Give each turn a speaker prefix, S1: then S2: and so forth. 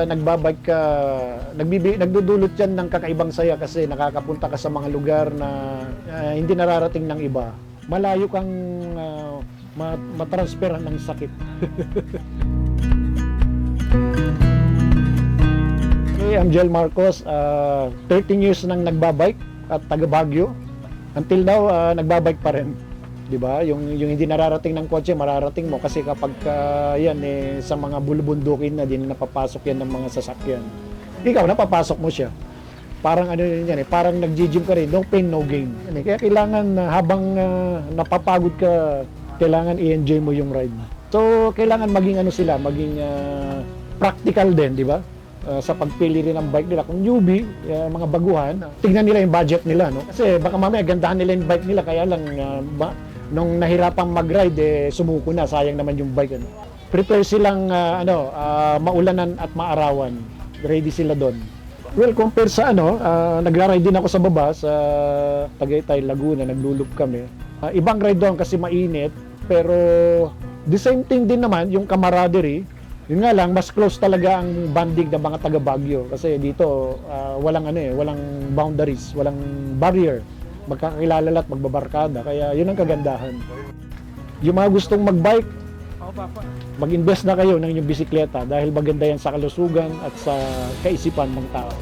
S1: nagbabike ka, nagdudulot yan ng kakaibang saya kasi nakakapunta ka sa mga lugar na hindi nararating ng iba. Malayo kang matransferan ng sakit. Okay, I'm Jel Marcos, 13 years nang nagbabike at taga Baguio. Until now, nagbabike pa rin. 'Di ba? Yung hindi nararating ng kotse, mararating mo kasi kapag yan sa mga bulubundukin na din napapasok yan ng mga sasakyan. Ikaw napapasok mo siya. Parang ano yan parang nagji-gym ka rin, no pain no gain. Kaya kailangan habang napapagod ka, kailangan i-enjoy mo yung ride. So kailangan maging maging practical din, 'di ba? Sa pagpili rin ng bike nila. Kung newbie, mga baguhan, tingnan nila yung budget nila, no? Kasi baka mamaya gandahan nila yung bike nila, kaya lang nung nahirapang mag-ride, sumuko na, sayang naman yung bike. Prepare silang maulanan at maarawan. Ready sila doon. Well, compare sa nagra-ride din ako sa baba sa Tagaytay, Laguna, naglulup kami. Ibang ride doon kasi mainit, pero the same thing din naman yung camaraderie. Yun nga lang, mas close talaga ang banding ng mga taga Baguio kasi dito walang boundaries, walang barrier. Magkakilala at magbabarkada, kaya yun ang kagandahan. Yung mga gustong magbike, mag-invest na kayo ng inyong bisikleta dahil maganda yan sa kalusugan at sa kaisipan ng tao.